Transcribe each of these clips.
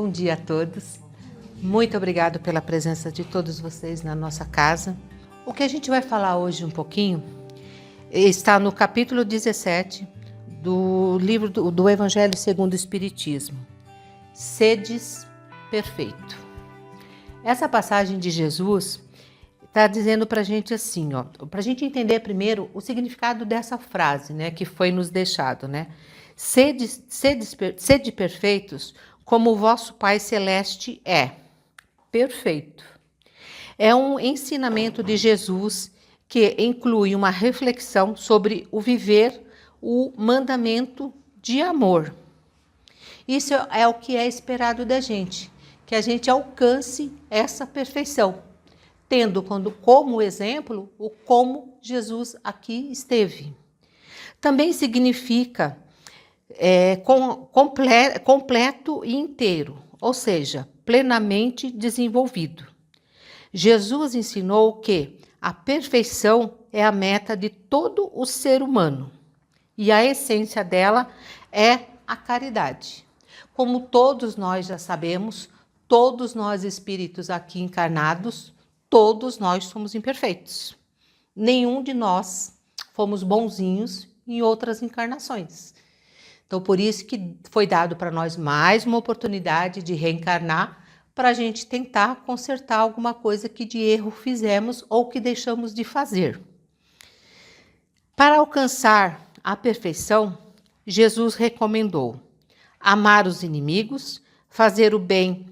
Bom dia a todos. Muito obrigado pela presença de todos vocês na nossa casa. O que a gente vai falar hoje um pouquinho está no capítulo 17 do livro do Evangelho segundo o Espiritismo. Sedes perfeito. Essa passagem de Jesus está dizendo para a gente assim, para a gente entender primeiro o significado dessa frase, né, que foi nos deixado, né? Sede perfeitos, como o vosso Pai Celeste é perfeito. É um ensinamento de Jesus que inclui uma reflexão sobre o viver o mandamento de amor. Isso é o que é esperado da gente, que a gente alcance essa perfeição, tendo como exemplo o como Jesus aqui esteve. Também significa completo e inteiro, ou seja, plenamente desenvolvido. Jesus ensinou que a perfeição é a meta de todo o ser humano e a essência dela é a caridade. Como todos nós já sabemos, todos nós espíritos aqui encarnados, todos nós somos imperfeitos. Nenhum de nós fomos bonzinhos em outras encarnações. Então, por isso que foi dado para nós mais uma oportunidade de reencarnar para a gente tentar consertar alguma coisa que de erro fizemos ou que deixamos de fazer. Para alcançar a perfeição, Jesus recomendou amar os inimigos, fazer o bem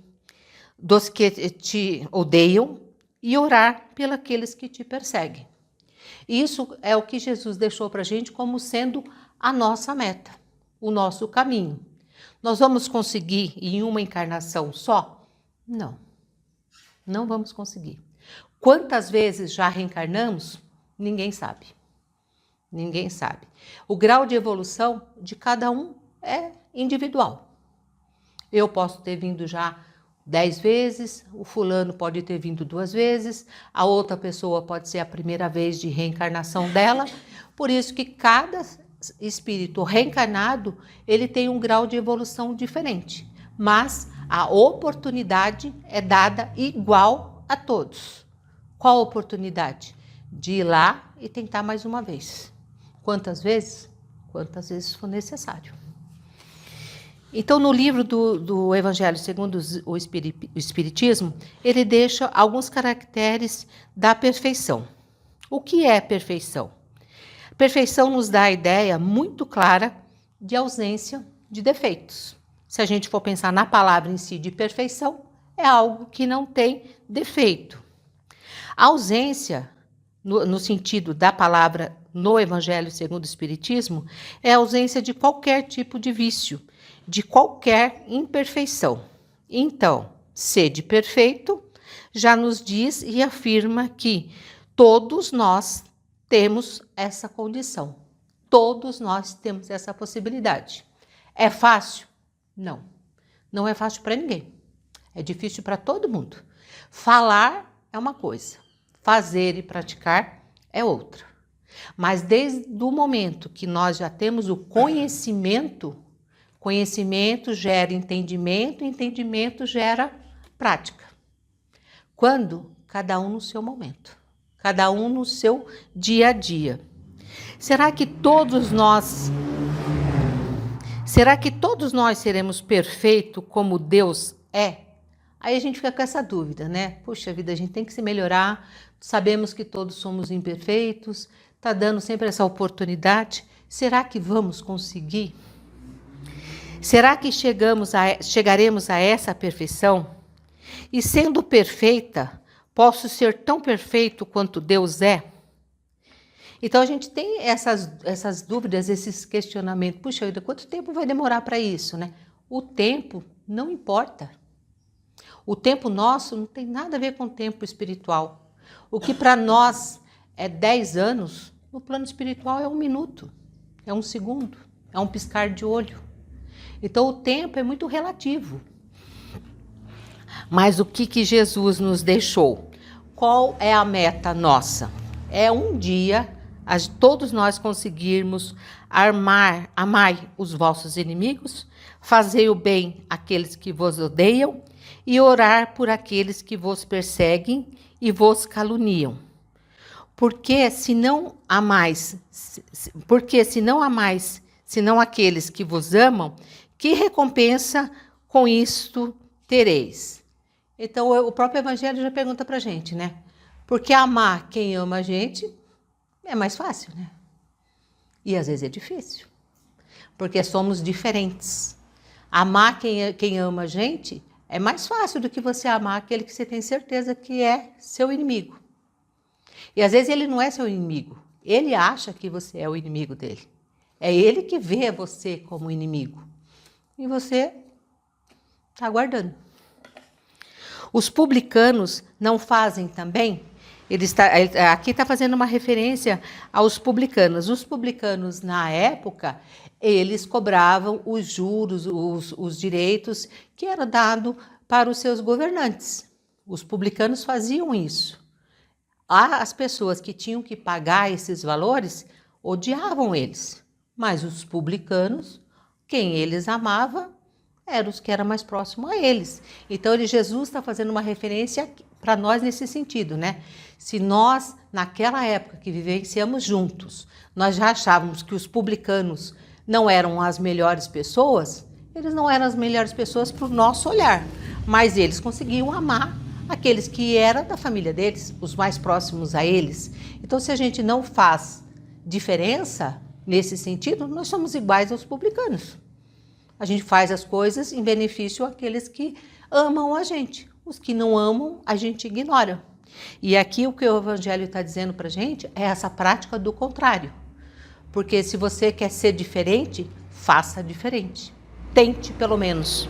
dos que te odeiam e orar pelos que te perseguem. Isso é o que Jesus deixou para a gente como sendo a nossa meta, o nosso caminho. Nós vamos conseguir em uma encarnação só? Não, não vamos conseguir. Quantas vezes já reencarnamos? Ninguém sabe. Ninguém sabe. O grau de evolução de cada um é individual. Eu posso ter vindo já 10 vezes, o fulano pode ter vindo 2 vezes, a outra pessoa pode ser a primeira vez de reencarnação dela. Por isso que cada espírito reencarnado, ele tem um grau de evolução diferente. Mas a oportunidade é dada igual a todos. Qual a oportunidade? De ir lá e tentar mais uma vez. Quantas vezes? Quantas vezes for necessário. Então, no livro do Evangelho segundo o Espiritismo, ele deixa alguns caracteres da perfeição. O que é perfeição? Perfeição nos dá a ideia muito clara de ausência de defeitos. Se a gente for pensar na palavra em si de perfeição, é algo que não tem defeito. A ausência, no sentido da palavra no Evangelho segundo o Espiritismo, é a ausência de qualquer tipo de vício, de qualquer imperfeição. Então, sede perfeito já nos diz e afirma que todos nós temos essa condição. Todos nós temos essa possibilidade. É fácil? Não. Não é fácil para ninguém. É difícil para todo mundo. Falar é uma coisa, fazer e praticar é outra. Mas desde o momento que nós já temos o conhecimento, conhecimento gera entendimento, entendimento gera prática. Quando? Cada um no seu momento. Cada um no seu dia a dia. Será que todos nós seremos perfeitos como Deus é? Aí a gente fica com essa dúvida, né? Puxa vida, a gente tem que se melhorar, sabemos que todos somos imperfeitos, está dando sempre essa oportunidade. Será que vamos conseguir? Será que chegaremos a essa perfeição? E sendo perfeita, posso ser tão perfeito quanto Deus é? Então a gente tem essas dúvidas, esses questionamentos. Puxa vida, quanto tempo vai demorar para isso, né? O tempo não importa. O tempo nosso não tem nada a ver com o tempo espiritual. O que para nós é 10 anos, no plano espiritual é 1 minuto, é 1 segundo, é um piscar de olho. Então o tempo é muito relativo. Mas o que Jesus nos deixou? Qual é a meta nossa? É um dia todos nós conseguirmos amai os vossos inimigos, fazei o bem àqueles que vos odeiam e orar por aqueles que vos perseguem e vos caluniam. Porque se não amais, senão aqueles que vos amam, que recompensa com isto tereis? Então, o próprio Evangelho já pergunta para a gente, né? Porque amar quem ama a gente é mais fácil, né? E às vezes é difícil, porque somos diferentes. Amar quem ama a gente é mais fácil do que você amar aquele que você tem certeza que é seu inimigo. E às vezes ele não é seu inimigo, ele acha que você é o inimigo dele. É ele que vê você como inimigo. E você está aguardando. Os publicanos não fazem também? Aqui está fazendo uma referência aos publicanos. Os publicanos, na época, eles cobravam os juros, os direitos que eram dados para os seus governantes. Os publicanos faziam isso. As pessoas que tinham que pagar esses valores odiavam eles. Mas os publicanos, quem eles amavam, eram os que eram mais próximos a eles. Então, Jesus está fazendo uma referência para nós nesse sentido, né? Se nós, naquela época que vivenciamos juntos, nós já achávamos que os publicanos não eram as melhores pessoas, eles não eram as melhores pessoas para o nosso olhar, mas eles conseguiam amar aqueles que eram da família deles, os mais próximos a eles. Então, se a gente não faz diferença nesse sentido, nós somos iguais aos publicanos. A gente faz as coisas em benefício àqueles que amam a gente. Os que não amam, a gente ignora. E aqui o que o Evangelho está dizendo para a gente é essa prática do contrário. Porque se você quer ser diferente, faça diferente. Tente, pelo menos.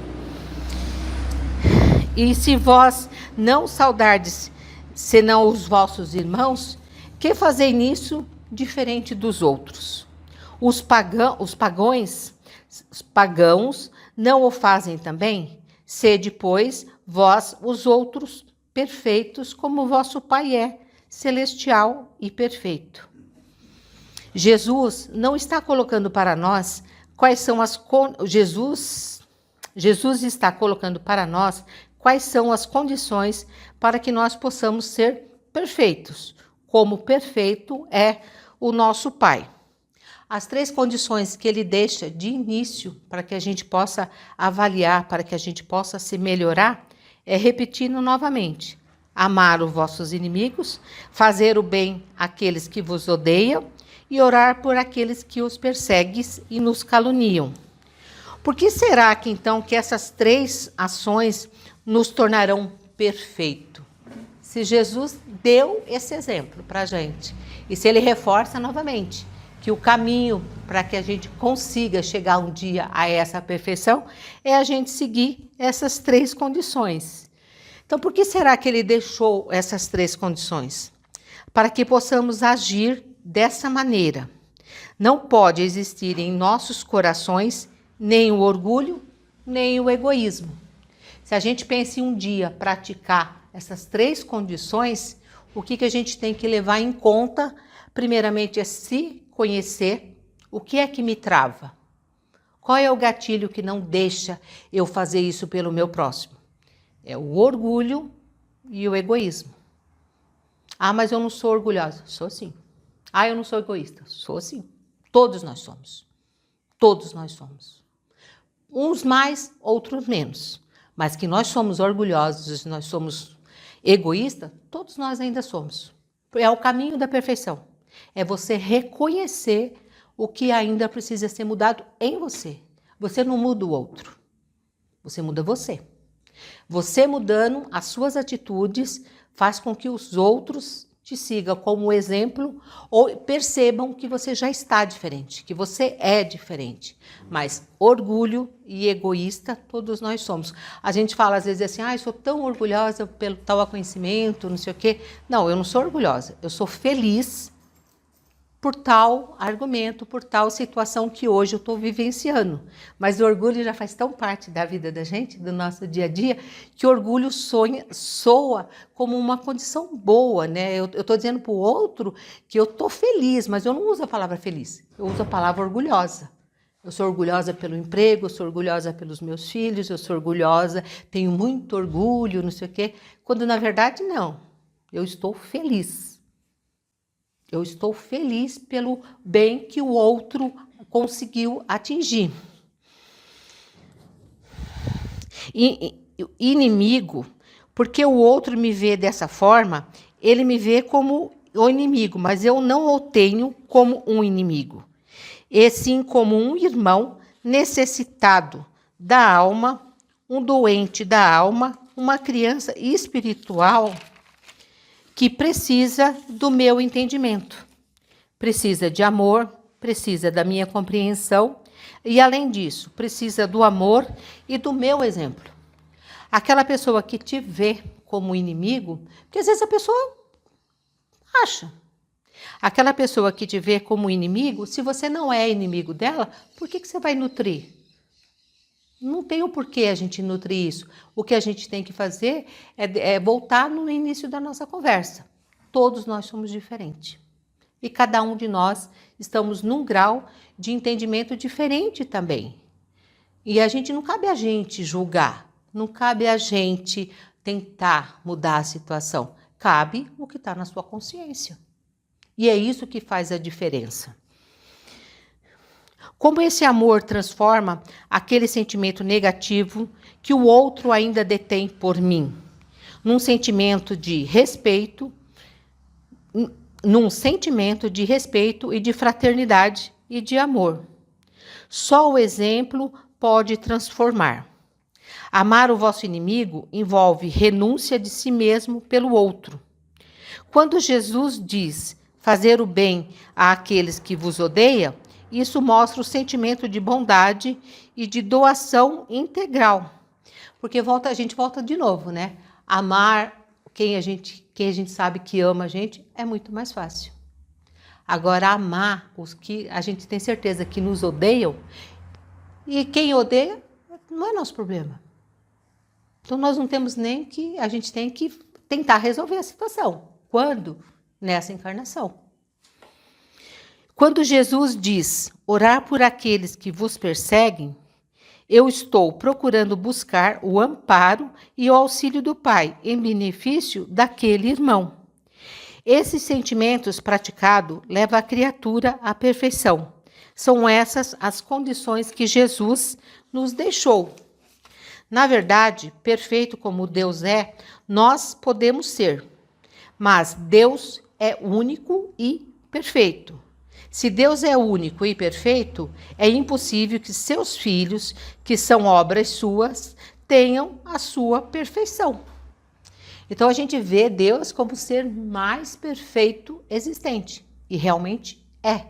E se vós não saudardes, senão os vossos irmãos, que fazei nisso diferente dos outros? Os pagãos não o fazem também? Sede, pois, vós os outros perfeitos, como vosso Pai é celestial e perfeito. Jesus não está colocando para nós quais são Jesus está colocando para nós quais são as condições para que nós possamos ser perfeitos, como perfeito é o nosso Pai. As 3 condições que ele deixa de início para que a gente possa avaliar, para que a gente possa se melhorar, é repetindo novamente: amar os vossos inimigos, fazer o bem àqueles que vos odeiam e orar por aqueles que os perseguem e nos caluniam. Por que será que então que essas 3 ações nos tornarão perfeitos? Se Jesus deu esse exemplo para a gente, e se ele reforça novamente que o caminho para que a gente consiga chegar um dia a essa perfeição é a gente seguir essas 3 condições. Então, por que será que ele deixou essas 3 condições? Para que possamos agir dessa maneira. Não pode existir em nossos corações nem o orgulho, nem o egoísmo. Se a gente pensa em um dia praticar essas 3 condições, o que a gente tem que levar em conta, primeiramente, é se conhecer o que é que me trava. Qual é o gatilho que não deixa eu fazer isso pelo meu próximo? É o orgulho e o egoísmo. Ah, mas eu não sou orgulhosa. Sou sim. Ah, eu não sou egoísta. Sou sim. Todos nós somos. Todos nós somos. Uns mais, outros menos. Mas que nós somos orgulhosos, nós somos egoístas, todos nós ainda somos. É o caminho da perfeição. É você reconhecer o que ainda precisa ser mudado em você. Você não muda o outro. Você muda você. Você mudando as suas atitudes faz com que os outros te sigam como exemplo ou percebam que você já está diferente, que você é diferente. Mas orgulho e egoísta todos nós somos. A gente fala às vezes assim, eu sou tão orgulhosa pelo tal conhecimento, não sei o quê. Não, eu não sou orgulhosa. Eu sou feliz por tal argumento, por tal situação que hoje eu estou vivenciando. Mas o orgulho já faz tão parte da vida da gente, do nosso dia a dia, que o orgulho soa como uma condição boa, né? Eu estou dizendo para o outro que eu estou feliz, mas eu não uso a palavra feliz, eu uso a palavra orgulhosa. Eu sou orgulhosa pelo emprego, eu sou orgulhosa pelos meus filhos, eu sou orgulhosa, tenho muito orgulho, não sei o quê, quando na verdade não, eu estou feliz. Eu estou feliz pelo bem que o outro conseguiu atingir. Inimigo, porque o outro me vê dessa forma, ele me vê como o inimigo, mas eu não o tenho como um inimigo, e sim como um irmão necessitado da alma, um doente da alma, uma criança espiritual que precisa do meu entendimento, precisa de amor, precisa da minha compreensão e, além disso, precisa do amor e do meu exemplo. Aquela pessoa que te vê como inimigo, porque às vezes a pessoa acha. Aquela pessoa que te vê como inimigo, se você não é inimigo dela, por que você vai nutrir? Não tem o porquê a gente nutrir isso. O que a gente tem que fazer é voltar no início da nossa conversa. Todos nós somos diferentes. E cada um de nós estamos num grau de entendimento diferente também. E não cabe a gente julgar, não cabe a gente tentar mudar a situação. Cabe o que está na sua consciência. E é isso que faz a diferença. Como esse amor transforma aquele sentimento negativo que o outro ainda detém por mim, num sentimento de respeito, e de fraternidade e de amor. Só o exemplo pode transformar. Amar o vosso inimigo envolve renúncia de si mesmo pelo outro. Quando Jesus diz fazer o bem àqueles que vos odeiam, isso mostra o sentimento de bondade e de doação integral. Porque a gente volta de novo, né? Amar quem a gente sabe que ama a gente é muito mais fácil. Agora, amar os que a gente tem certeza que nos odeiam, e quem odeia não é nosso problema. Então, nós não temos nem que... A gente tem que tentar resolver a situação. Quando? Nessa encarnação. Quando Jesus diz orar por aqueles que vos perseguem, eu estou procurando buscar o amparo e o auxílio do Pai em benefício daquele irmão. Esses sentimentos praticados levam a criatura à perfeição. São essas as condições que Jesus nos deixou. Na verdade, perfeito como Deus é, nós podemos ser, mas Deus é único e perfeito. Se Deus é único e perfeito, é impossível que seus filhos, que são obras suas, tenham a sua perfeição. Então a gente vê Deus como o ser mais perfeito existente, e realmente é.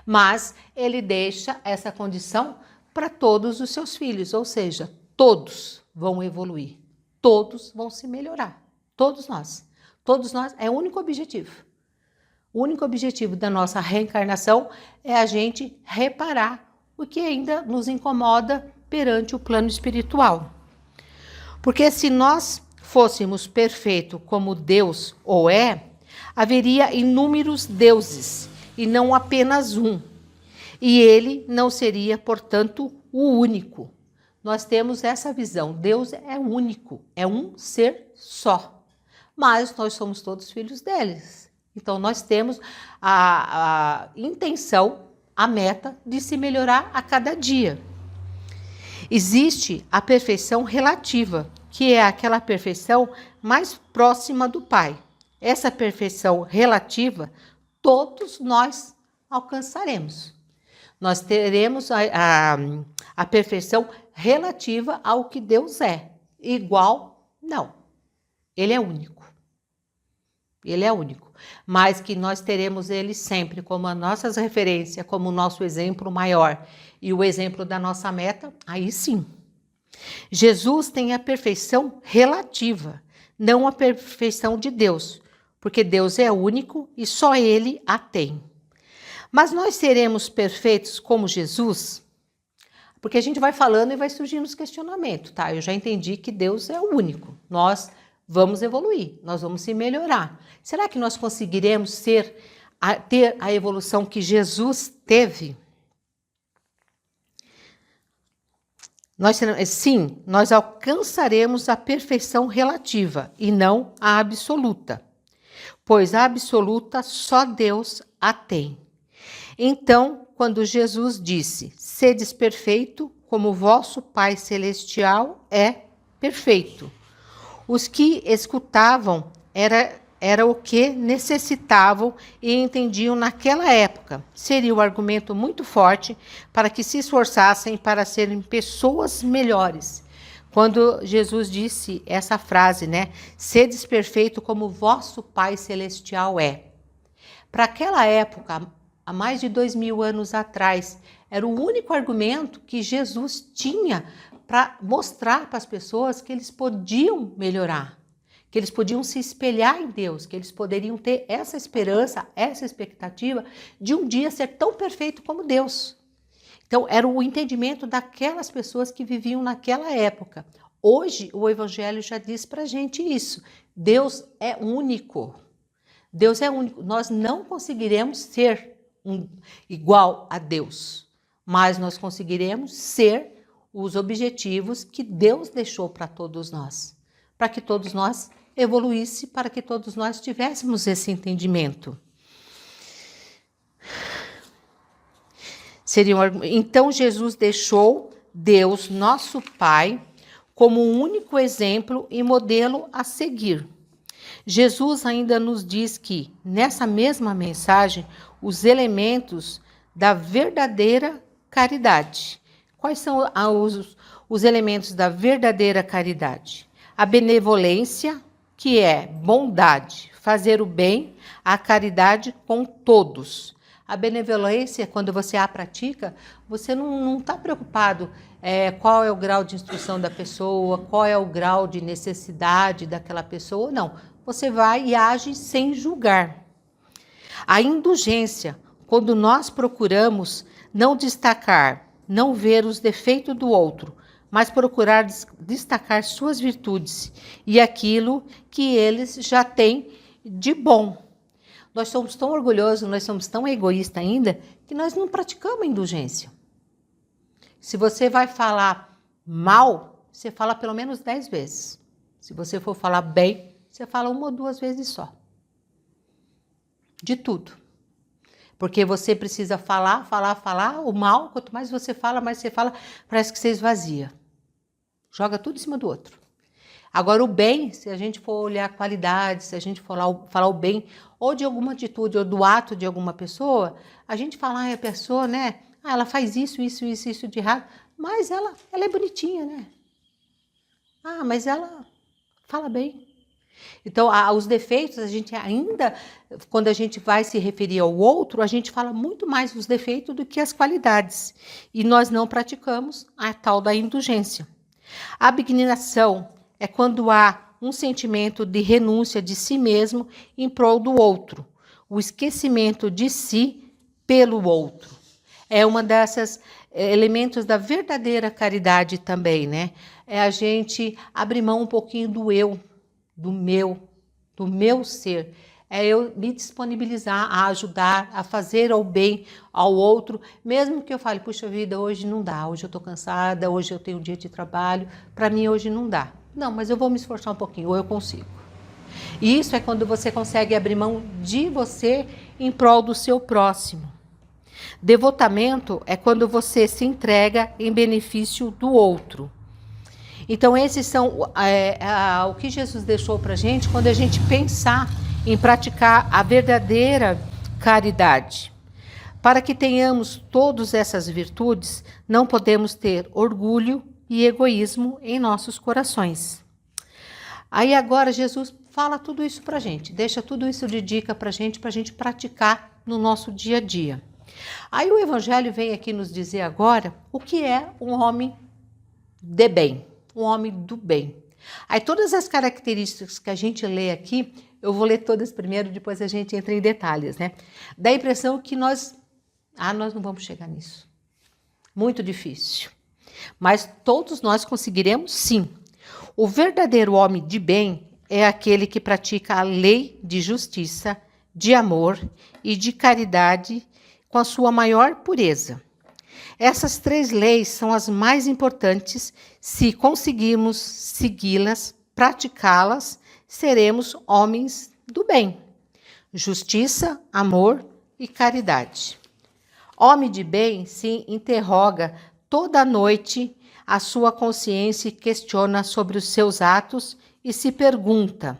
Mas ele deixa essa condição para todos os seus filhos, ou seja, todos vão evoluir, todos vão se melhorar, todos nós. Todos nós, é o único objetivo. O único objetivo da nossa reencarnação é a gente reparar o que ainda nos incomoda perante o plano espiritual. Porque se nós fôssemos perfeitos como Deus ou é, haveria inúmeros deuses e não apenas um. E ele não seria, portanto, o único. Nós temos essa visão. Deus é único, é um ser só. Mas nós somos todos filhos deles. Então, nós temos a intenção, a meta de se melhorar a cada dia. Existe a perfeição relativa, que é aquela perfeição mais próxima do Pai. Essa perfeição relativa, todos nós alcançaremos. Nós teremos a perfeição relativa ao que Deus é. Igual, não. Ele é único. Ele é único. Mas que nós teremos ele sempre como a nossa referência, como o nosso exemplo maior. E o exemplo da nossa meta, aí sim. Jesus tem a perfeição relativa, não a perfeição de Deus. Porque Deus é único e só ele a tem. Mas nós seremos perfeitos como Jesus? Porque a gente vai falando e vai surgindo os questionamentos, tá? Eu já entendi que Deus é o único. Nós vamos evoluir, nós vamos se melhorar. Será que nós conseguiremos ter a evolução que Jesus teve? Sim, nós alcançaremos a perfeição relativa e não a absoluta, pois a absoluta só Deus a tem. Então, quando Jesus disse, sedes perfeito, como o vosso Pai Celestial é perfeito. Os que escutavam era o que necessitavam e entendiam naquela época. Seria um argumento muito forte para que se esforçassem para serem pessoas melhores. Quando Jesus disse essa frase, né? Sedes perfeito como o vosso Pai Celestial é. Para aquela época, há mais de 2000 anos atrás, era o único argumento que Jesus tinha para mostrar para as pessoas que eles podiam melhorar, que eles podiam se espelhar em Deus, que eles poderiam ter essa esperança, essa expectativa de um dia ser tão perfeito como Deus. Então, era o entendimento daquelas pessoas que viviam naquela época. Hoje, o Evangelho já diz para a gente isso. Deus é único. Deus é único. Nós não conseguiremos ser igual a Deus, mas nós conseguiremos ser os objetivos que Deus deixou para todos nós, para que todos nós evoluísse, para que todos nós tivéssemos esse entendimento. Então Jesus deixou Deus, nosso Pai, como um único exemplo e modelo a seguir. Jesus ainda nos diz que, nessa mesma mensagem, os elementos da verdadeira caridade. Quais são os elementos da verdadeira caridade? A benevolência, que é bondade, fazer o bem, a caridade com todos. A benevolência, quando você a pratica, você não está preocupado qual é o grau de instrução da pessoa, qual é o grau de necessidade daquela pessoa, não. Você vai e age sem julgar. A indulgência, quando nós procuramos não destacar, não ver os defeitos do outro, mas procurar destacar suas virtudes e aquilo que eles já têm de bom. Nós somos tão orgulhosos, nós somos tão egoístas ainda, que nós não praticamos indulgência. Se você vai falar mal, você fala pelo menos 10 vezes. Se você for falar bem, você fala 1 ou 2 vezes só. De tudo. Porque você precisa falar o mal. Quanto mais você fala, parece que você esvazia. Joga tudo em cima do outro. Agora, o bem, se a gente for olhar a qualidade, se a gente for falar o bem, ou de alguma atitude, ou do ato de alguma pessoa, a gente fala, a pessoa, né? Ela faz isso de errado, mas ela é bonitinha, né? Mas ela fala bem. Então, os defeitos, a gente ainda, quando a gente vai se referir ao outro, a gente fala muito mais dos defeitos do que as qualidades. E nós não praticamos a tal da indulgência. A abnegação é quando há um sentimento de renúncia de si mesmo em prol do outro. O esquecimento de si pelo outro. É uma dessas elementos da verdadeira caridade também, né? É a gente abrir mão um pouquinho do eu, do meu ser. É eu me disponibilizar a ajudar, a fazer o bem ao outro, mesmo que eu fale, puxa vida, hoje não dá, hoje eu estou cansada, hoje eu tenho um dia de trabalho, para mim hoje não dá. Não, mas eu vou me esforçar um pouquinho, ou eu consigo. E isso é quando você consegue abrir mão de você em prol do seu próximo. Devotamento é quando você se entrega em benefício do outro. Então, esses são o que Jesus deixou para a gente quando a gente pensar em praticar a verdadeira caridade. Para que tenhamos todas essas virtudes, não podemos ter orgulho e egoísmo em nossos corações. Aí agora Jesus fala tudo isso para a gente, deixa tudo isso de dica para a gente praticar no nosso dia a dia. Aí o Evangelho vem aqui nos dizer agora o que é um homem de bem, um homem do bem. Aí todas as características que a gente lê aqui, eu vou ler todas primeiro, depois a gente entra em detalhes, né? Dá a impressão que nós Ah, nós não vamos chegar nisso. Muito difícil. Mas todos nós conseguiremos sim. O verdadeiro homem de bem é aquele que pratica a lei de justiça, de amor e de caridade com a sua maior pureza. Essas 3 leis são as mais importantes. Se conseguirmos segui-las, praticá-las, seremos homens do bem. Justiça, amor e caridade. Homem de bem se interroga toda noite a sua consciência e questiona sobre os seus atos e se pergunta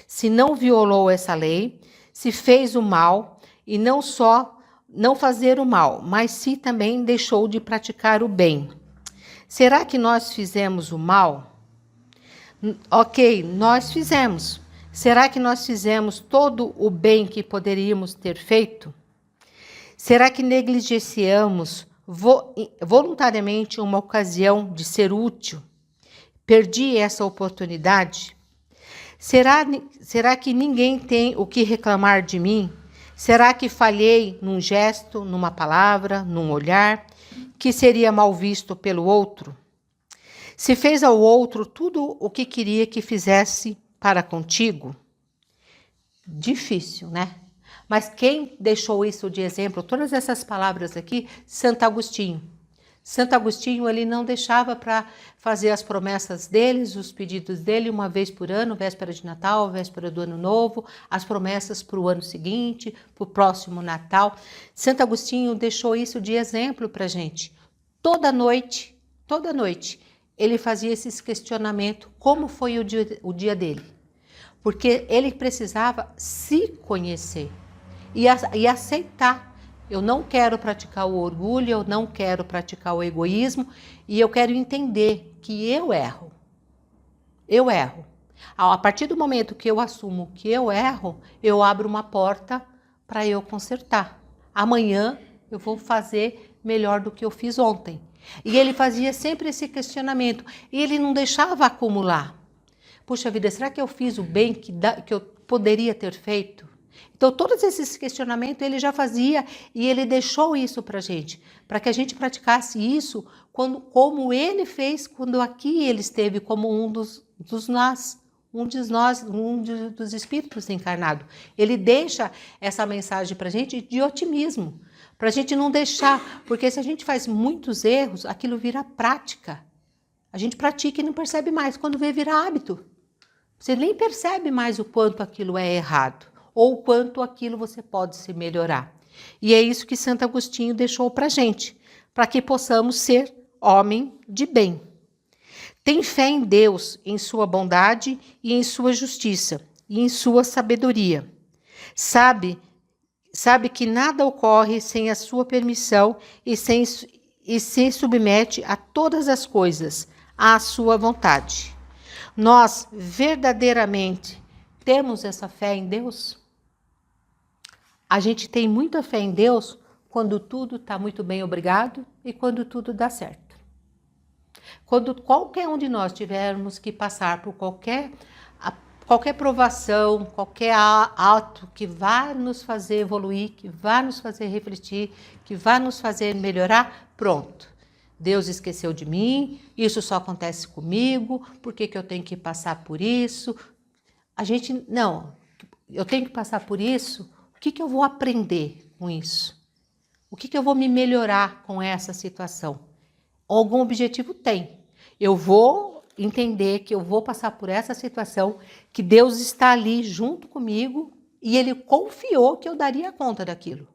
se não violou essa lei, se fez o mal e não só não fazer o mal, mas se também deixou de praticar o bem. Será que nós fizemos o mal? Ok, nós fizemos. Será que nós fizemos todo o bem que poderíamos ter feito? Será que negligenciamos voluntariamente uma ocasião de ser útil? Perdi essa oportunidade? Será que ninguém tem o que reclamar de mim? Será que falhei num gesto, numa palavra, num olhar, que seria mal visto pelo outro? Se fez ao outro tudo o que queria que fizesse para contigo? Difícil, né? Mas quem deixou isso de exemplo? Todas essas palavras aqui, Santo Agostinho. Santo Agostinho, ele não deixava para fazer as promessas deles, os pedidos dele, uma vez por ano, véspera de Natal, véspera do Ano Novo, as promessas para o ano seguinte, para o próximo Natal. Santo Agostinho deixou isso de exemplo para a gente. Toda noite, ele fazia esses questionamentos, como foi o dia dele. Porque ele precisava se conhecer e aceitar. Eu não quero praticar o orgulho, eu não quero praticar o egoísmo e eu quero entender que eu erro. Eu erro. A partir do momento que eu assumo que eu erro, eu abro uma porta para eu consertar. Amanhã eu vou fazer melhor do que eu fiz ontem. E ele fazia sempre esse questionamento e ele não deixava acumular. Puxa vida, será que eu fiz o bem que eu poderia ter feito? Então, todos esses questionamentos ele já fazia e ele deixou isso para que a gente praticasse isso como ele fez quando aqui ele esteve como um dos espíritos encarnados. Ele deixa essa mensagem para a gente de otimismo, para a gente não deixar, porque se a gente faz muitos erros, aquilo vira prática. A gente pratica e não percebe mais, quando vê vira hábito. Você nem percebe mais o quanto aquilo é errado, ou o quanto aquilo você pode se melhorar. E é isso que Santo Agostinho deixou para a gente, para que possamos ser homem de bem. Tem fé em Deus, em sua bondade e em sua justiça, e em sua sabedoria. Sabe que nada ocorre sem a sua permissão e se submete a todas as coisas, à sua vontade. Nós verdadeiramente temos essa fé em Deus? A gente tem muita fé em Deus quando tudo está muito bem, obrigado, e quando tudo dá certo. Quando qualquer um de nós tivermos que passar por qualquer provação, qualquer ato que vá nos fazer evoluir, que vá nos fazer refletir, que vá nos fazer melhorar, pronto. Deus esqueceu de mim, isso só acontece comigo, por que eu tenho que passar por isso? Eu tenho que passar por isso, o que eu vou aprender com isso? O que eu vou me melhorar com essa situação? Algum objetivo tem. Eu vou entender que eu vou passar por essa situação, que Deus está ali junto comigo e Ele confiou que eu daria conta daquilo.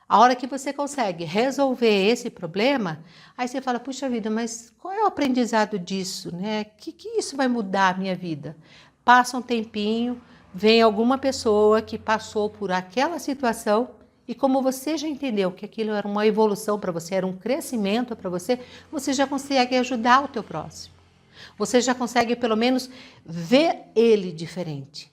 A hora que você consegue resolver esse problema, aí você fala, puxa vida, mas qual é o aprendizado disso, né? Que isso vai mudar a minha vida? Passa um tempinho, vem alguma pessoa que passou por aquela situação e como você já entendeu que aquilo era uma evolução para você, era um crescimento para você, você já consegue ajudar o teu próximo. Você já consegue pelo menos ver ele diferente.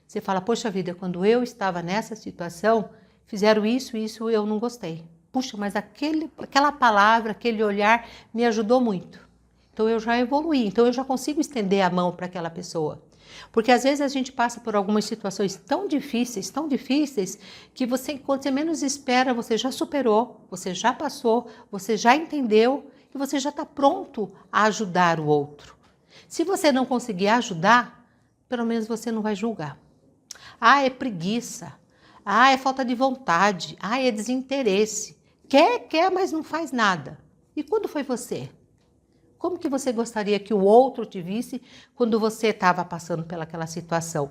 Você fala, poxa vida, quando eu estava nessa situação, fizeram isso eu não gostei. Puxa, mas aquela palavra, aquele olhar me ajudou muito. Então eu já evoluí, então eu já consigo estender a mão para aquela pessoa. Porque às vezes a gente passa por algumas situações tão difíceis, que você, quando você menos espera, você já superou, você já passou, você já entendeu e você já está pronto a ajudar o outro. Se você não conseguir ajudar, pelo menos você não vai julgar. Ah, é preguiça. Ah, é falta de vontade. Ah, é desinteresse. Quer, mas não faz nada. E quando foi você? Como que você gostaria que o outro te visse quando você estava passando pelaquela situação?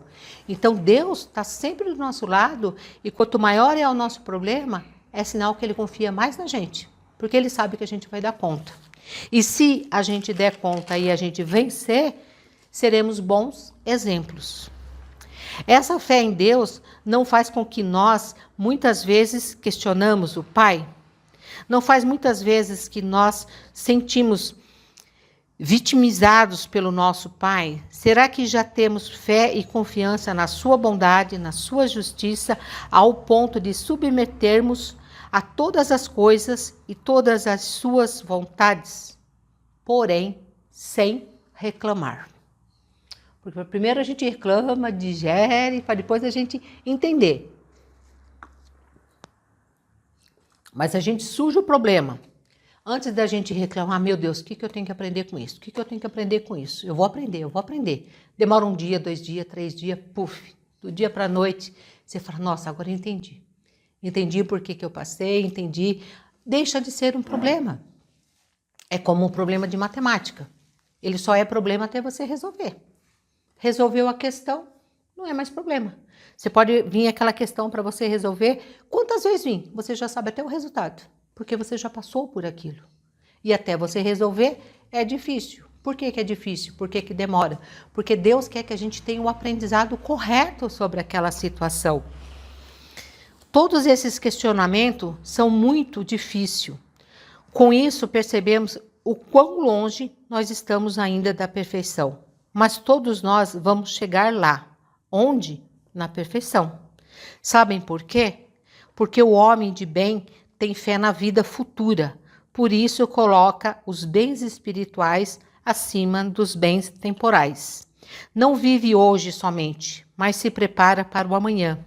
Então, Deus está sempre do nosso lado e quanto maior é o nosso problema, é sinal que Ele confia mais na gente, porque Ele sabe que a gente vai dar conta. E se a gente der conta e a gente vencer, seremos bons exemplos. Essa fé em Deus não faz com que nós, muitas vezes, questionamos o Pai. Não faz muitas vezes que nós sentimos vitimizados pelo nosso Pai? Será que já temos fé e confiança na sua bondade, na sua justiça, ao ponto de submetermos a todas as coisas e todas as suas vontades? Porém, sem reclamar. Porque primeiro a gente reclama, digere, para depois a gente entender. Mas a gente suja o problema. Antes da gente reclamar, meu Deus, o que eu tenho que aprender com isso? O que eu tenho que aprender com isso? Eu vou aprender. Demora 1 dia, 2 dias, 3 dias, puf, do dia para a noite, você fala, nossa, agora eu entendi. Entendi por que eu passei, entendi. Deixa de ser um problema. É como um problema de matemática. Ele só é problema até você resolver. Resolveu a questão, não é mais problema. Você pode vir aquela questão para você resolver, quantas vezes vir? Você já sabe até o resultado. Porque você já passou por aquilo. E até você resolver é difícil. Por que é difícil? Por que demora? Porque Deus quer que a gente tenha o aprendizado correto sobre aquela situação. Todos esses questionamentos são muito difíceis. Com isso, percebemos o quão longe nós estamos ainda da perfeição. Mas todos nós vamos chegar lá. Onde? Na perfeição. Sabem por quê? Porque o homem de bem tem fé na vida futura, por isso coloca os bens espirituais acima dos bens temporais. Não vive hoje somente, mas se prepara para o amanhã,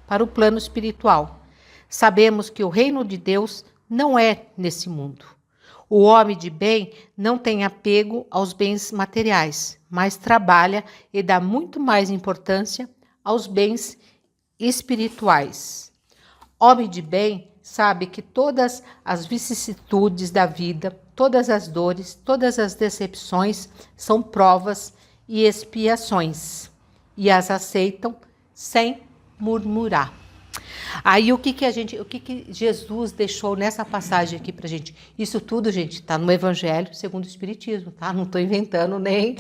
para o plano espiritual. Sabemos que o reino de Deus não é nesse mundo. O homem de bem não tem apego aos bens materiais, mas trabalha e dá muito mais importância aos bens espirituais. Homem de bem sabe que todas as vicissitudes da vida, todas as dores, todas as decepções são provas e expiações e as aceitam sem murmurar. Aí o que Jesus deixou nessa passagem aqui pra gente? Isso tudo, gente, tá no Evangelho segundo o Espiritismo, tá? Não tô inventando nem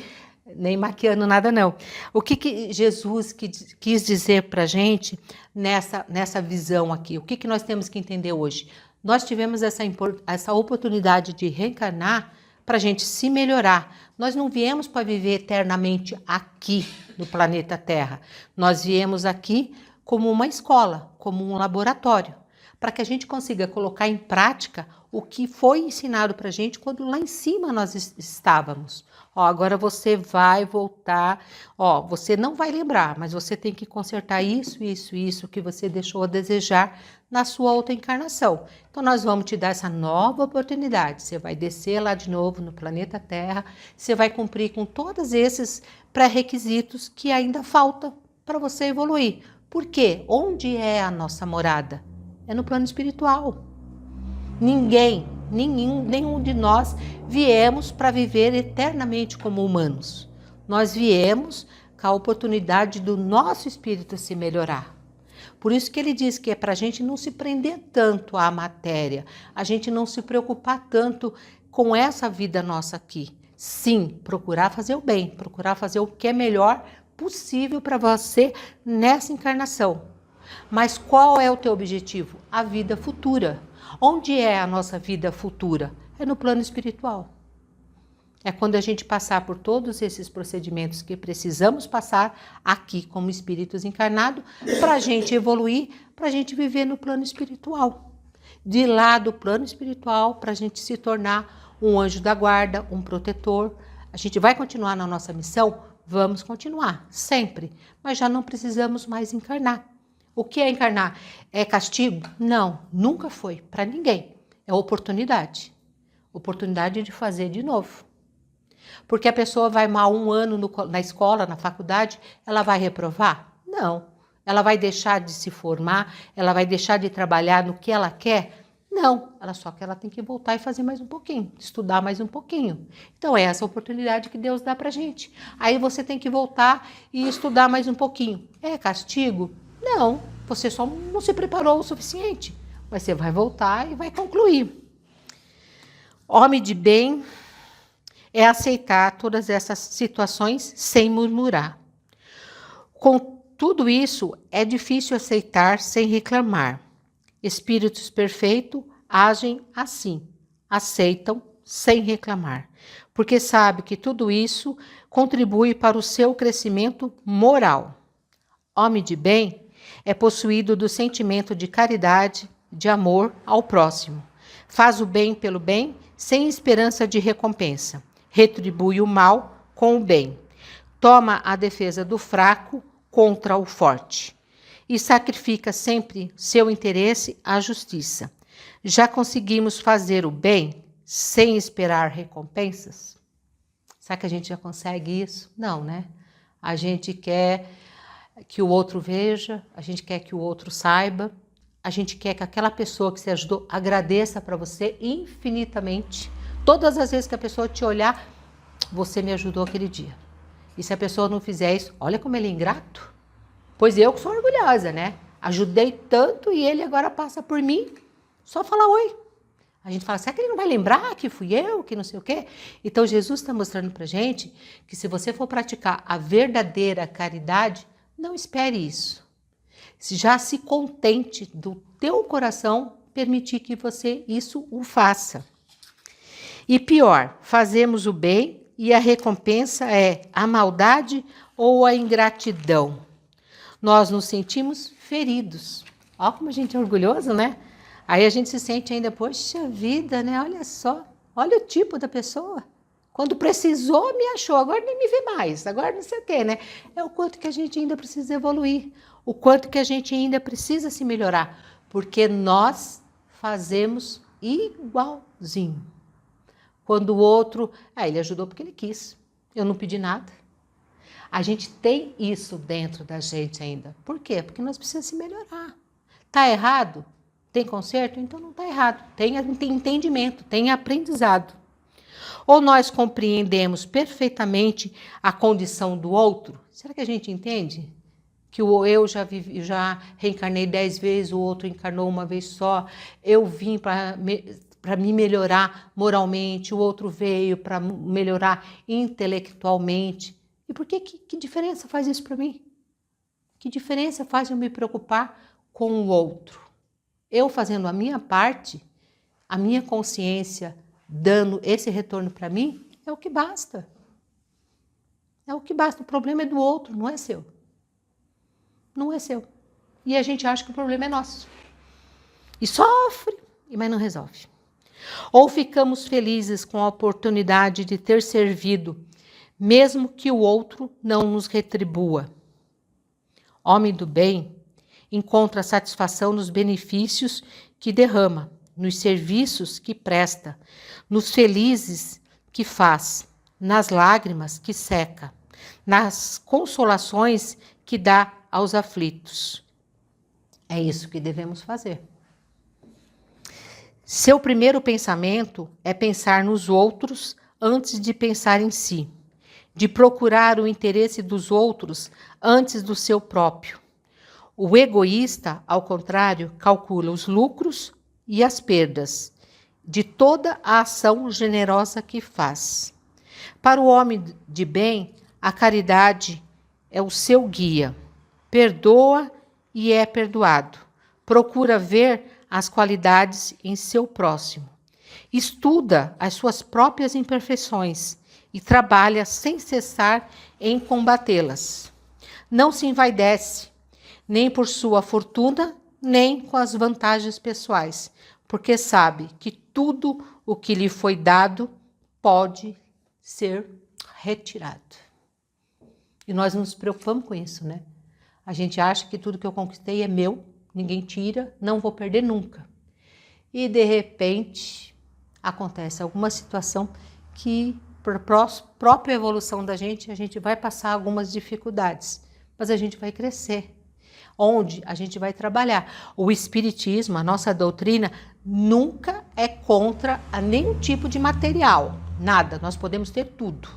maquiando nada, não. O que Jesus quis dizer para a gente nessa visão aqui? O que nós temos que entender hoje? Nós tivemos essa oportunidade de reencarnar para a gente se melhorar. Nós não viemos para viver eternamente aqui no planeta Terra. Nós viemos aqui como uma escola, como um laboratório, para que a gente consiga colocar em prática o que foi ensinado para a gente quando lá em cima nós estávamos. Ó, agora você vai voltar, ó, você não vai lembrar, mas você tem que consertar isso que você deixou a desejar na sua outra encarnação. Então nós vamos te dar essa nova oportunidade, você vai descer lá de novo no planeta Terra, você vai cumprir com todos esses pré-requisitos que ainda faltam para você evoluir. Por quê? Onde é a nossa morada? É no plano espiritual. Nenhum de nós viemos para viver eternamente como humanos. Nós viemos com a oportunidade do nosso espírito se melhorar. Por isso que ele diz que é para a gente não se prender tanto à matéria, a gente não se preocupar tanto com essa vida nossa aqui. Sim, procurar fazer o bem, procurar fazer o que é melhor possível para você nessa encarnação. Mas qual é o teu objetivo? A vida futura. Onde é a nossa vida futura? É no plano espiritual. É quando a gente passar por todos esses procedimentos que precisamos passar aqui como espíritos encarnados para a gente evoluir, para a gente viver no plano espiritual. De lá do plano espiritual para a gente se tornar um anjo da guarda, um protetor. A gente vai continuar na nossa missão? Vamos continuar, sempre, mas já não precisamos mais encarnar. O que é encarnar? É castigo? Não, nunca foi, para ninguém. É oportunidade. Oportunidade de fazer de novo. Porque a pessoa vai mal um ano na escola, na faculdade, ela vai reprovar? Não. Ela vai deixar de se formar? Ela vai deixar de trabalhar no que ela quer? Não. Só que ela tem que voltar e fazer mais um pouquinho, estudar mais um pouquinho. Então é essa oportunidade que Deus dá pra gente. Aí você tem que voltar e estudar mais um pouquinho. É castigo? Não. Você só não se preparou o suficiente. Mas você vai voltar e vai concluir. Homem de bem é aceitar todas essas situações sem murmurar. Com tudo isso, é difícil aceitar sem reclamar. Espíritos perfeitos agem assim, aceitam sem reclamar, porque sabe que tudo isso contribui para o seu crescimento moral. Homem de bem é possuído do sentimento de caridade, de amor ao próximo. Faz o bem pelo bem, sem esperança de recompensa. Retribui o mal com o bem. Toma a defesa do fraco contra o forte. E sacrifica sempre seu interesse à justiça. Já conseguimos fazer o bem sem esperar recompensas? Será que a gente já consegue isso? Não, né? A gente quer que o outro veja, a gente quer que o outro saiba, a gente quer que aquela pessoa que você ajudou agradeça para você infinitamente. Todas as vezes que a pessoa te olhar, você me ajudou aquele dia. E se a pessoa não fizer isso, olha como ele é ingrato. Pois eu que sou orgulhosa, né? Ajudei tanto e ele agora passa por mim, só falar oi. A gente fala, será que ele não vai lembrar que fui eu, que não sei o quê? Então Jesus está mostrando pra gente que se você for praticar a verdadeira caridade, não espere isso. Já se contente do teu coração permitir que você isso o faça. E pior, fazemos o bem e a recompensa é a maldade ou a ingratidão. Nós nos sentimos feridos. Olha como a gente é orgulhoso, né? Aí a gente se sente ainda, poxa vida, né? Olha só, olha o tipo da pessoa. Quando precisou, me achou, agora nem me vê mais, agora não sei o quê, né? É o quanto que a gente ainda precisa evoluir, o quanto que a gente ainda precisa se melhorar, porque nós fazemos igualzinho. Quando o outro, ele ajudou porque ele quis, eu não pedi nada. A gente tem isso dentro da gente ainda. Por quê? Porque nós precisamos se melhorar. Tá errado? Tem conserto? Então não tá errado. Tem entendimento, tem aprendizado. Ou nós compreendemos perfeitamente a condição do outro? Será que a gente entende? Que eu já reencarnei 10 vezes, o outro encarnou uma vez só. Eu vim para me melhorar moralmente, o outro veio para melhorar intelectualmente. E por que diferença faz isso para mim? Que diferença faz eu me preocupar com o outro? Eu fazendo a minha parte, a minha consciência dando esse retorno para mim, é o que basta. É o que basta. O problema é do outro, não é seu. Não é seu. E a gente acha que o problema é nosso. E sofre, mas não resolve. Ou ficamos felizes com a oportunidade de ter servido, mesmo que o outro não nos retribua. Homem do bem encontra satisfação nos benefícios que derrama, nos serviços que presta, nos felizes que faz, nas lágrimas que seca, nas consolações que dá aos aflitos. É isso que devemos fazer. Seu primeiro pensamento é pensar nos outros antes de pensar em si, de procurar o interesse dos outros antes do seu próprio. O egoísta, ao contrário, calcula os lucros e as perdas de toda a ação generosa que faz. Para o homem de bem, a caridade é o seu guia. Perdoa e é perdoado. Procura ver as qualidades em seu próximo. Estuda as suas próprias imperfeições e trabalha sem cessar em combatê-las. Não se envaidece, nem por sua fortuna, nem com as vantagens pessoais, porque sabe que tudo o que lhe foi dado pode ser retirado. E nós não nos preocupamos com isso, né? A gente acha que tudo que eu conquistei é meu, ninguém tira, não vou perder nunca. E de repente acontece alguma situação que, por própria evolução da gente, a gente vai passar algumas dificuldades, mas a gente vai crescer. Onde a gente vai trabalhar. O Espiritismo, a nossa doutrina, nunca é contra a nenhum tipo de material, nada. Nós podemos ter tudo,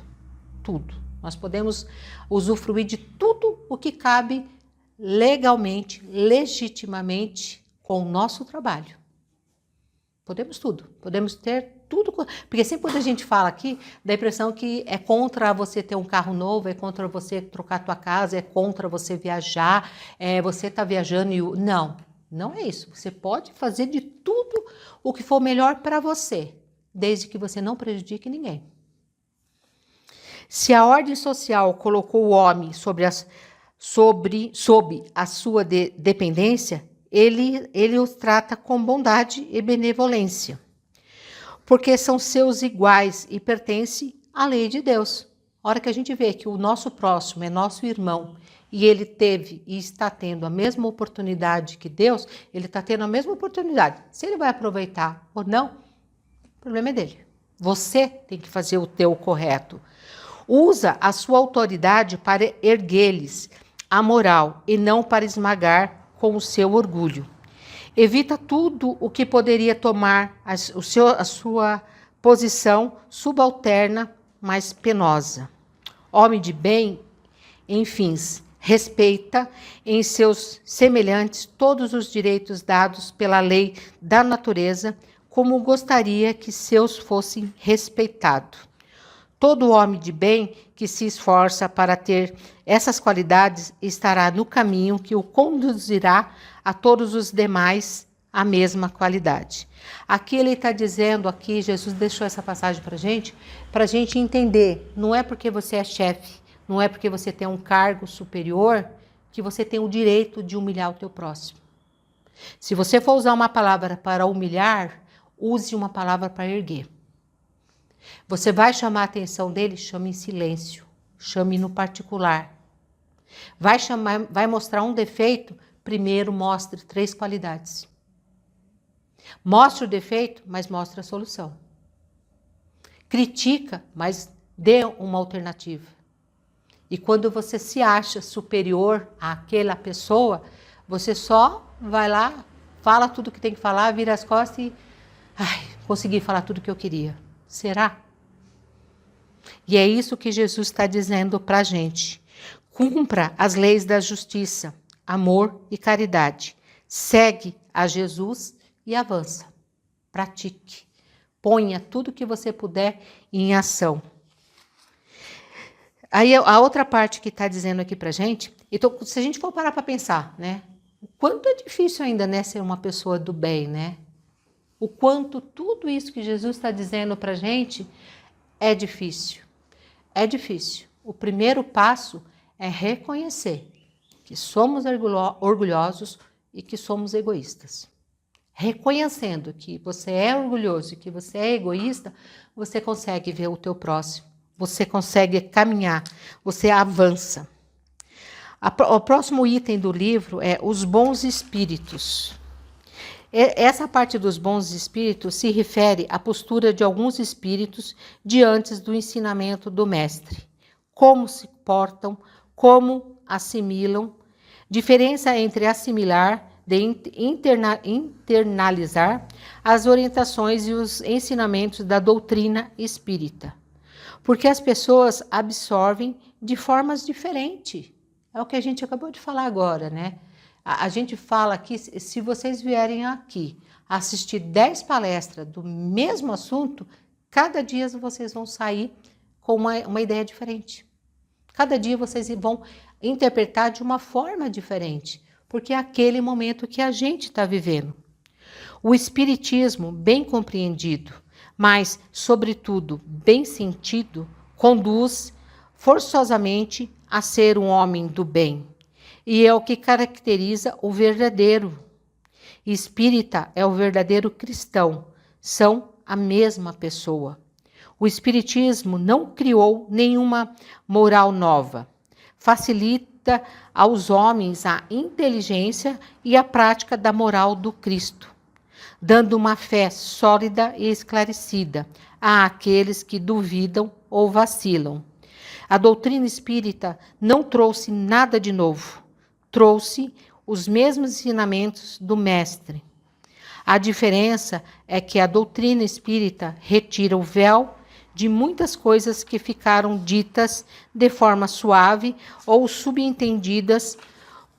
tudo. Nós podemos usufruir de tudo o que cabe legalmente, legitimamente, com o nosso trabalho. Podemos tudo, podemos ter tudo, porque sempre quando a gente fala aqui, dá a impressão que é contra você ter um carro novo, é contra você trocar a tua casa, é contra você viajar, você tá viajando e... Não, não é isso. Você pode fazer de tudo o que for melhor para você, desde que você não prejudique ninguém. Se a ordem social colocou o homem sob a sua dependência, ele os trata com bondade e benevolência, porque são seus iguais e pertencem à lei de Deus. A hora que a gente vê que o nosso próximo é nosso irmão e ele teve e está tendo a mesma oportunidade que Deus, ele está tendo a mesma oportunidade. Se ele vai aproveitar ou não, o problema é dele. Você tem que fazer o teu correto. Usa a sua autoridade para erguer-lhes a moral e não para esmagar com o seu orgulho. Evita tudo o que poderia tomar a sua posição subalterna mais penosa. Homem de bem, enfim, respeita em seus semelhantes todos os direitos dados pela lei da natureza, como gostaria que seus fossem respeitados. Todo homem de bem que se esforça para ter essas qualidades estará no caminho que o conduzirá a todos os demais a mesma qualidade. Aqui ele está dizendo, aqui Jesus deixou essa passagem para a gente entender, não é porque você é chefe, não é porque você tem um cargo superior que você tem o direito de humilhar o teu próximo. Se você for usar uma palavra para humilhar, use uma palavra para erguer. Você vai chamar a atenção dele? Chame em silêncio, chame no particular. Vai mostrar um defeito? Primeiro mostre 3 qualidades. Mostre o defeito, mas mostre a solução. Critica, mas dê uma alternativa. E quando você se acha superior àquela pessoa, você só vai lá, fala tudo que tem que falar, vira as costas e... consegui falar tudo que eu queria. Será? E é isso que Jesus está dizendo para a gente. Cumpra as leis da justiça, amor e caridade. Segue a Jesus e avança. Pratique. Ponha tudo que você puder em ação. Aí a outra parte que está dizendo aqui para a gente, então, se a gente for parar para pensar, né? O quanto é difícil ainda, né, ser uma pessoa do bem, né? O quanto tudo isso que Jesus está dizendo para a gente é difícil. É difícil. O primeiro passo é reconhecer que somos orgulhosos e que somos egoístas. Reconhecendo que você é orgulhoso e que você é egoísta, você consegue ver o teu próximo. Você consegue caminhar, você avança. O próximo item do livro é os bons espíritos. Essa parte dos bons espíritos se refere à postura de alguns espíritos diante do ensinamento do mestre. Como se portam, como assimilam, diferença entre assimilar, de internalizar as orientações e os ensinamentos da doutrina espírita. Porque as pessoas absorvem de formas diferentes. É o que a gente acabou de falar agora, né? A gente fala aqui, se vocês vierem aqui assistir 10 palestras do mesmo assunto, cada dia vocês vão sair com uma ideia diferente. Cada dia vocês vão interpretar de uma forma diferente, porque é aquele momento que a gente está vivendo. O espiritismo, bem compreendido, mas, sobretudo, bem sentido, conduz forçosamente a ser um homem do bem. E é o que caracteriza o verdadeiro espírita, é o verdadeiro cristão. São a mesma pessoa. O espiritismo não criou nenhuma moral nova. facilita aos homens a inteligência e a prática da moral do Cristo, dando uma fé sólida e esclarecida àqueles que duvidam ou vacilam. A doutrina espírita não trouxe nada de novo, trouxe os mesmos ensinamentos do Mestre. A diferença é que a doutrina espírita retira o véu de muitas coisas que ficaram ditas de forma suave ou subentendidas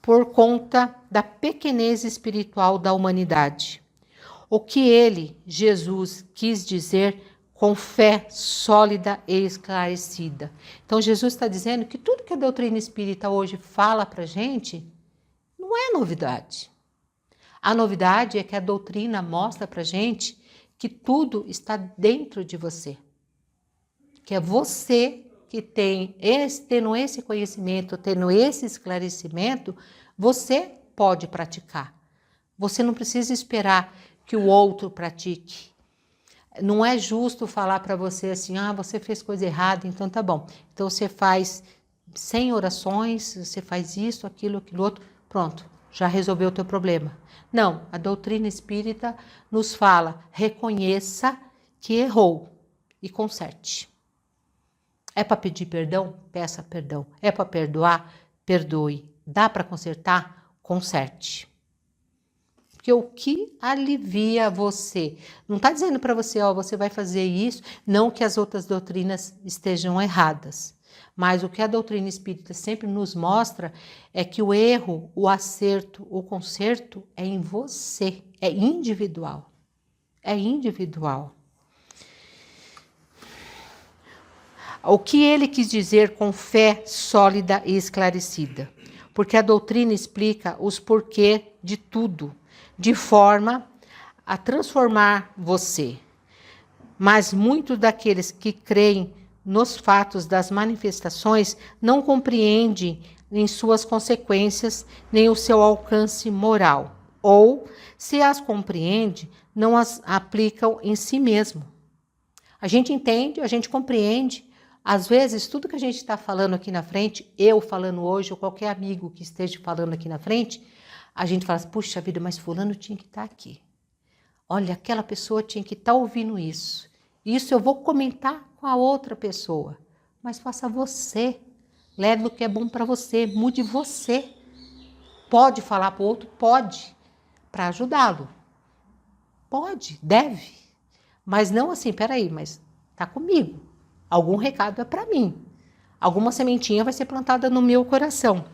por conta da pequenez espiritual da humanidade. O que ele, Jesus, quis dizer com fé sólida e esclarecida. Então, Jesus está dizendo que tudo que a doutrina espírita hoje fala para a gente não é novidade. A novidade é que a doutrina mostra para a gente que tudo está dentro de você. Que é você que tendo esse conhecimento, tendo esse esclarecimento, você pode praticar. Você não precisa esperar que o outro pratique. Não é justo falar para você assim, você fez coisa errada, então tá bom. Então você faz 100 orações, você faz isso, aquilo outro, pronto, já resolveu o teu problema. Não, a doutrina espírita nos fala, reconheça que errou e conserte. É para pedir perdão? Peça perdão. É para perdoar? Perdoe. Dá para consertar? Conserte. Porque o que alivia você? Não está dizendo para você, você vai fazer isso, não que as outras doutrinas estejam erradas. Mas o que a doutrina espírita sempre nos mostra é que o erro, o acerto, o conserto é em você, é individual. É individual. O que ele quis dizer com fé sólida e esclarecida? Porque a doutrina explica os porquês de tudo, de forma a transformar você. Mas muitos daqueles que creem nos fatos das manifestações não compreendem em suas consequências nem o seu alcance moral. Ou, se as compreende, não as aplicam em si mesmo. A gente entende, a gente compreende. Às vezes, tudo que a gente está falando aqui na frente, eu falando hoje, ou qualquer amigo que esteja falando aqui na frente, a gente fala assim, puxa vida, mas fulano tinha que estar aqui. Olha, aquela pessoa tinha que estar ouvindo isso. Isso eu vou comentar com a outra pessoa. Mas faça você. Leve o que é bom para você. Mude você. Pode falar para o outro? Pode. Para ajudá-lo. Pode, deve. Mas não assim, peraí, mas tá comigo. Algum recado é para mim. Alguma sementinha vai ser plantada no meu coração.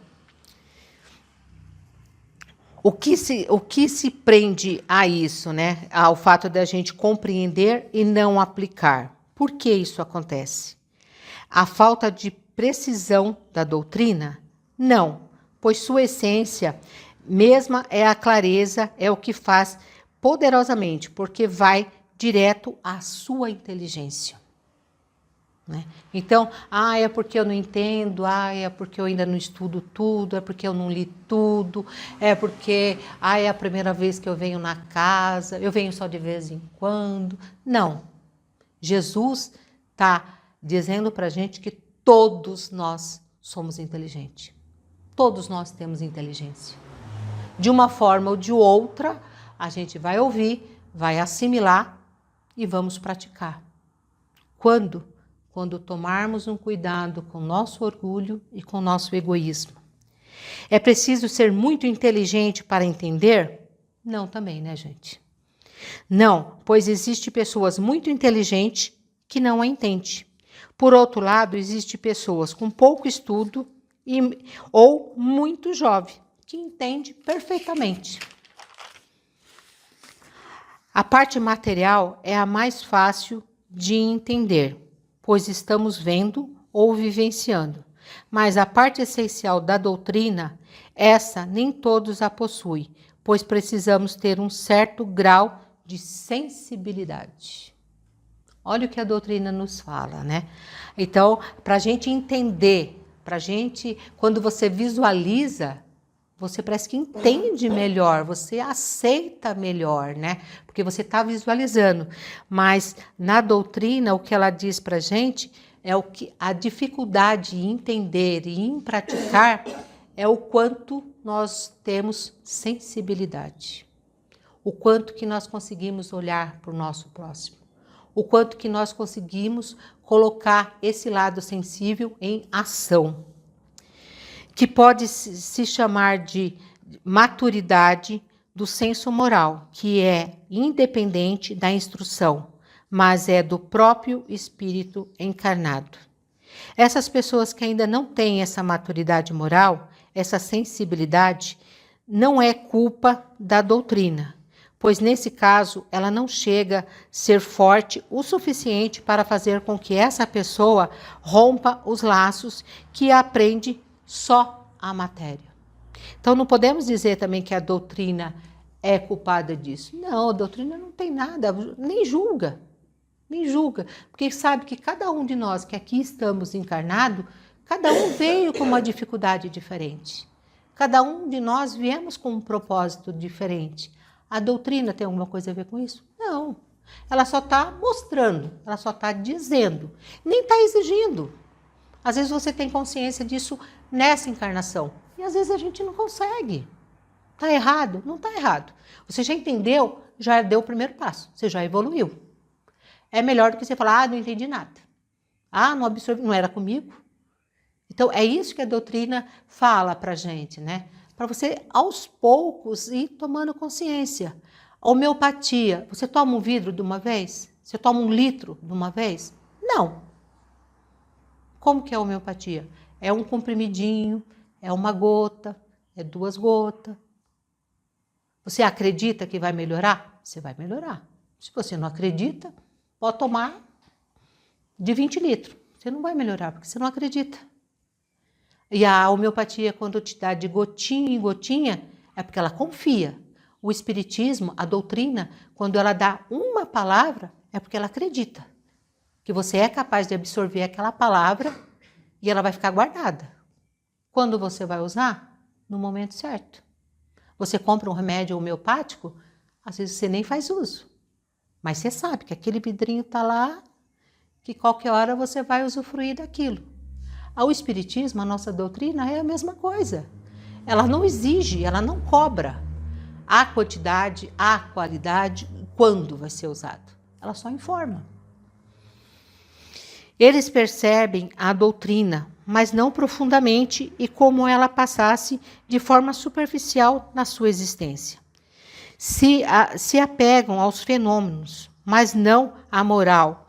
O que se prende a isso, né? Ao fato de a gente compreender e não aplicar. Por que isso acontece? A falta de precisão da doutrina? Não, pois sua essência mesma é a clareza, é o que faz poderosamente, porque vai direto à sua inteligência. Né? Então, é porque eu não entendo, é porque eu ainda não estudo tudo, é porque eu não li tudo, é porque é a primeira vez que eu venho na casa, eu venho só de vez em quando. Não. Jesus está dizendo para a gente que todos nós somos inteligentes. Todos nós temos inteligência. De uma forma ou de outra, a gente vai ouvir, vai assimilar e vamos praticar. Quando? Quando tomarmos um cuidado com o nosso orgulho e com o nosso egoísmo. É preciso ser muito inteligente para entender? Não também, né, gente? Não, pois existe pessoas muito inteligentes que não a entendem. Por outro lado, existe pessoas com pouco estudo ou muito jovem, que entende perfeitamente. A parte material é a mais fácil de entender, pois estamos vendo ou vivenciando. Mas a parte essencial da doutrina, essa nem todos a possuem, pois precisamos ter um certo grau de sensibilidade. Olha o que a doutrina nos fala, né? Então, para a gente entender, quando você visualiza, você parece que entende melhor, você aceita melhor, né? Porque você está visualizando. Mas na doutrina, o que ela diz para a gente é o que a dificuldade em entender e em praticar é o quanto nós temos sensibilidade. O quanto que nós conseguimos olhar para o nosso próximo. O quanto que nós conseguimos colocar esse lado sensível em ação. Que pode se chamar de maturidade do senso moral, que é independente da instrução, mas é do próprio espírito encarnado. Essas pessoas que ainda não têm essa maturidade moral, essa sensibilidade, não é culpa da doutrina, pois nesse caso ela não chega a ser forte o suficiente para fazer com que essa pessoa rompa os laços que aprende só a matéria. Então não podemos dizer também que a doutrina é culpada disso. Não, a doutrina não tem nada, nem julga, porque sabe que cada um de nós que aqui estamos encarnado, cada um veio com uma dificuldade diferente. Cada um de nós viemos com um propósito diferente. A doutrina tem alguma coisa a ver com isso? Não. Ela só está mostrando, ela só está dizendo, nem está exigindo. Às vezes você tem consciência disso nessa encarnação e às vezes a gente não consegue. Está errado? Não está errado. Você já entendeu, já deu o primeiro passo, você já evoluiu. É melhor do que você falar, não entendi nada. Não absorvi, não era comigo. Então, é isso que a doutrina fala para a gente, né? Para você, aos poucos, ir tomando consciência. A homeopatia, você toma um vidro de uma vez? Você toma 1 litro de uma vez? Não. Como que é a homeopatia? É um comprimidinho, é 1 gota, é 2 gotas. Você acredita que vai melhorar? Você vai melhorar. Se você não acredita, pode tomar de 20 litros. Você não vai melhorar, porque você não acredita. E a homeopatia, quando te dá de gotinha em gotinha, é porque ela confia. O espiritismo, a doutrina, quando ela dá uma palavra, é porque ela acredita. Que você é capaz de absorver aquela palavra e ela vai ficar guardada. Quando você vai usar? No momento certo. Você compra um remédio homeopático, às vezes você nem faz uso. Mas você sabe que aquele vidrinho está lá, que qualquer hora você vai usufruir daquilo. Ao espiritismo, a nossa doutrina é a mesma coisa. Ela não exige, ela não cobra a quantidade, a qualidade, quando vai ser usado. Ela só informa. Eles percebem a doutrina, mas não profundamente e como ela passasse de forma superficial na sua existência. Se apegam aos fenômenos, mas não à moral,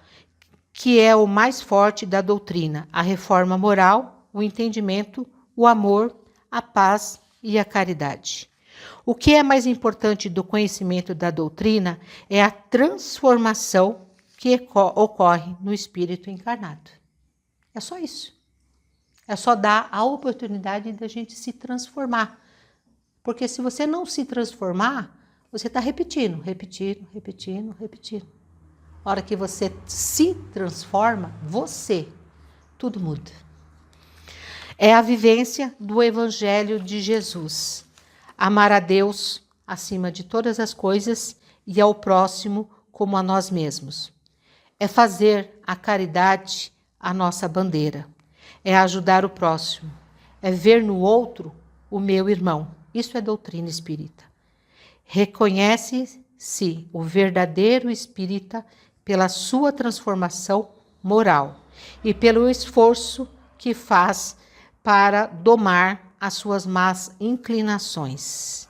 que é o mais forte da doutrina, a reforma moral, o entendimento, o amor, a paz e a caridade. O que é mais importante do conhecimento da doutrina é a transformação que ocorre no espírito encarnado. É só isso. É só dar a oportunidade da gente se transformar. Porque se você não se transformar, você está repetindo. A hora que você se transforma, tudo muda. É a vivência do Evangelho de Jesus. Amar a Deus acima de todas as coisas e ao próximo como a nós mesmos. É fazer a caridade a nossa bandeira. É ajudar o próximo. É ver no outro o meu irmão. Isso é doutrina espírita. Reconhece-se o verdadeiro espírita pela sua transformação moral e pelo esforço que faz para domar as suas más inclinações.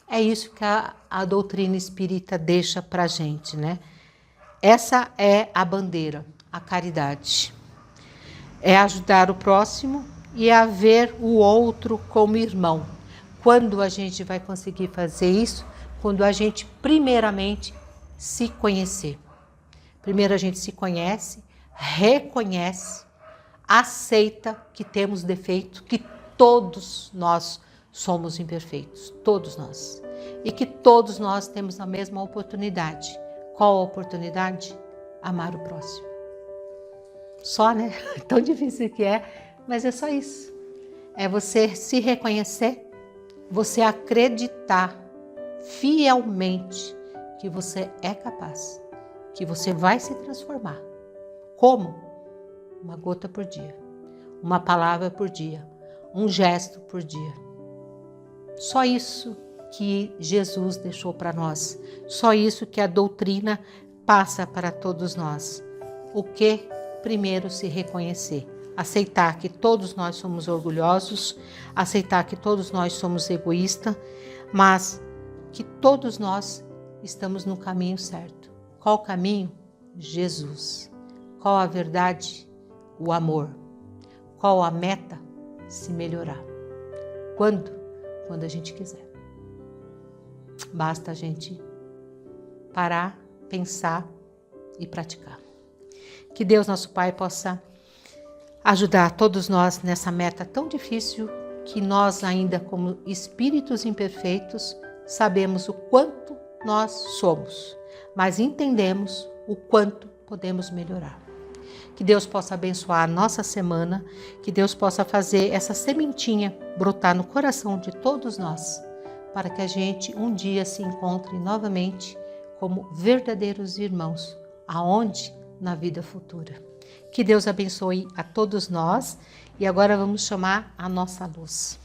É isso que a doutrina espírita deixa para a gente, né? Essa é a bandeira, a caridade. É ajudar o próximo e é ver o outro como irmão. Quando a gente vai conseguir fazer isso? Quando a gente, primeiramente, se conhecer. Primeiro a gente se conhece, reconhece, aceita que temos defeito, que todos nós somos imperfeitos, todos nós. E que todos nós temos a mesma oportunidade. Qual a oportunidade? Amar o próximo. Só, né? Tão difícil que é, mas é só isso. É você se reconhecer, você acreditar fielmente que você é capaz, que você vai se transformar. Como? Uma gota por dia, uma palavra por dia, um gesto por dia. Só isso que Jesus deixou para nós, só isso que a doutrina passa para todos nós. O que? Primeiro se reconhecer, aceitar que todos nós somos orgulhosos, aceitar que todos nós somos egoístas, mas que todos nós estamos no caminho certo. Qual o caminho? Jesus. Qual a verdade? O amor. Qual a meta? Se melhorar. Quando? Quando a gente quiser. Basta a gente parar, pensar e praticar. Que Deus, nosso Pai, possa ajudar todos nós nessa meta tão difícil que nós ainda, como espíritos imperfeitos, sabemos o quanto nós somos, mas entendemos o quanto podemos melhorar. Que Deus possa abençoar a nossa semana, que Deus possa fazer essa sementinha brotar no coração de todos nós, para que a gente um dia se encontre novamente como verdadeiros irmãos, aonde? Na vida futura. Que Deus abençoe a todos nós e agora vamos chamar a nossa luz.